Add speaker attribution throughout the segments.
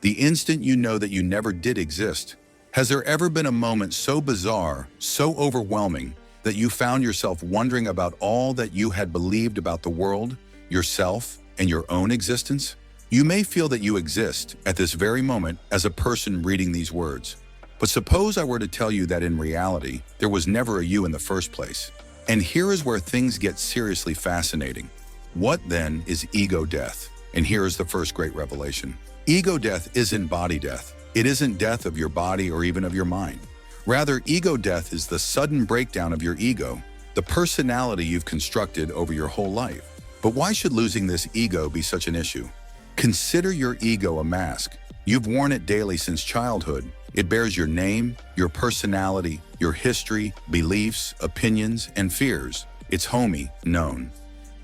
Speaker 1: The instant you know that you never did exist. Has there ever been a moment so bizarre, so overwhelming, that you found yourself wondering about all that you had believed about the world, yourself, and your own existence? You may feel that you exist at this very moment as a person reading these words. But suppose I were to tell you that in reality, there was never a you in the first place. And here is where things get seriously fascinating. What then is ego death? And here is the first great revelation. Ego death isn't body death. It isn't death of your body or even of your mind. Rather, ego death is the sudden breakdown of your ego, the personality you've constructed over your whole life. But why should losing this ego be such an issue? Consider your ego a mask. You've worn it daily since childhood. It bears your name, your personality, your history, beliefs, opinions, and fears. It's homey, known.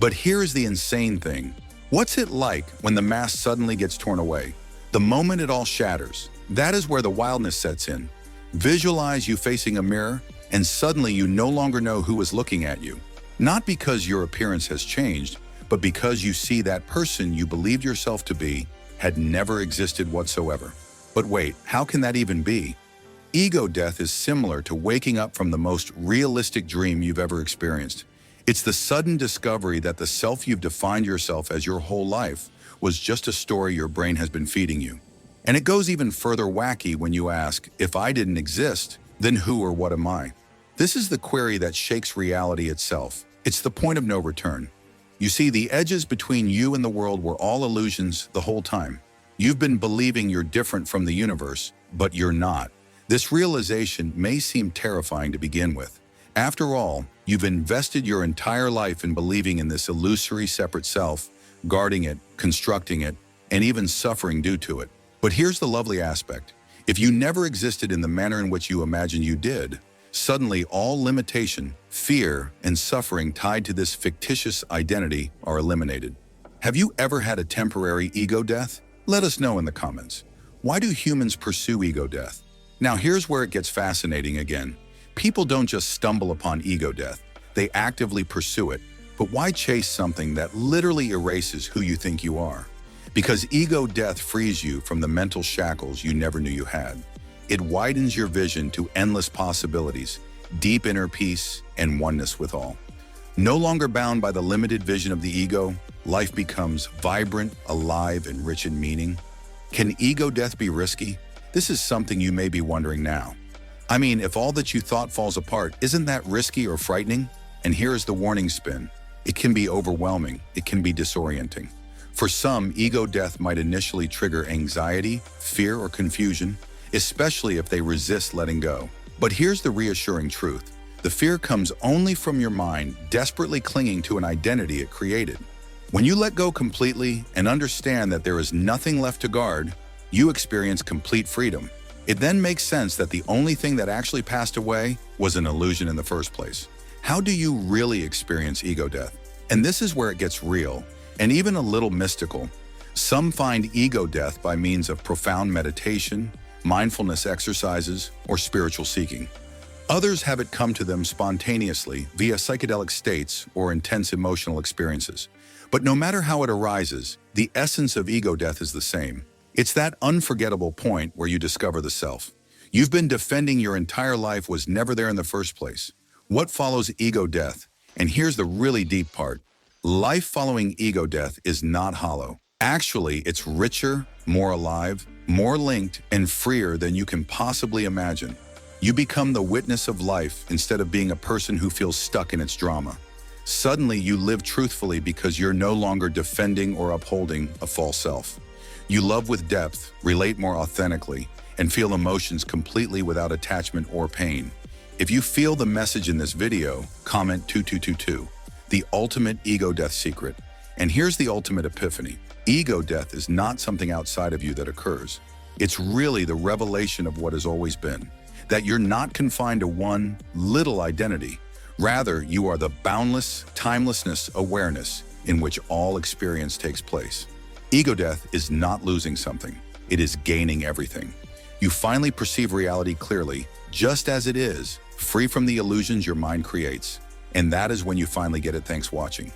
Speaker 1: But here's the insane thing. What's it like when the mask suddenly gets torn away? The moment it all shatters, that is where the wildness sets in. Visualize you facing a mirror, and suddenly you no longer know who is looking at you. Not because your appearance has changed, but because you see that person you believed yourself to be had never existed whatsoever. But wait, how can that even be? Ego death is similar to waking up from the most realistic dream you've ever experienced. It's the sudden discovery that the self you've defined yourself as your whole life was just a story your brain has been feeding you. And it goes even further wacky when you ask, if I didn't exist, then who or what am I? This is the query that shakes reality itself. It's the point of no return. You see, the edges between you and the world were all illusions the whole time. You've been believing you're different from the universe, but you're not. This realization may seem terrifying to begin with. After all, you've invested your entire life in believing in this illusory separate self, guarding it, constructing it, and even suffering due to it. But here's the lovely aspect. If you never existed in the manner in which you imagined you did, suddenly all limitation, fear, and suffering tied to this fictitious identity are eliminated. Have you ever had a temporary ego death? Let us know in the comments. Why do humans pursue ego death? Now here's where it gets fascinating again. People don't just stumble upon ego death, they actively pursue it. But why chase something that literally erases who you think you are? Because ego death frees you from the mental shackles you never knew you had. It widens your vision to endless possibilities, deep inner peace, and oneness with all. No longer bound by the limited vision of the ego, life becomes vibrant, alive, and rich in meaning. Can ego death be risky? This is something you may be wondering now. I mean, if all that you thought falls apart, isn't that risky or frightening? And here is the warning spin. It can be overwhelming. It can be disorienting. For some, ego death might initially trigger anxiety, fear, or confusion, especially if they resist letting go. But here's the reassuring truth. The fear comes only from your mind desperately clinging to an identity it created. When you let go completely and understand that there is nothing left to guard, you experience complete freedom. It then makes sense that the only thing that actually passed away was an illusion in the first place. How do you really experience ego death? And this is where it gets real, and even a little mystical. Some find ego death by means of profound meditation, mindfulness exercises, or spiritual seeking. Others have it come to them spontaneously via psychedelic states or intense emotional experiences. But no matter how it arises, the essence of ego death is the same. It's that unforgettable point where you discover the self you've been defending your entire life was never there in the first place. What follows ego death? And here's the really deep part. Life following ego death is not hollow. Actually, it's richer, more alive, more linked, and freer than you can possibly imagine. You become the witness of life instead of being a person who feels stuck in its drama. Suddenly, you live truthfully because you're no longer defending or upholding a false self. You love with depth, relate more authentically, and feel emotions completely without attachment or pain. If you feel the message in this video, comment 2222. The ultimate ego death secret. And here's the ultimate epiphany. Ego death is not something outside of you that occurs. It's really the revelation of what has always been. That you're not confined to one little identity. Rather, you are the boundless timelessness awareness in which all experience takes place. Ego death is not losing something. It is gaining everything. You finally perceive reality clearly, just as it is, free from the illusions your mind creates. And that is when you finally get it. Thanks for watching.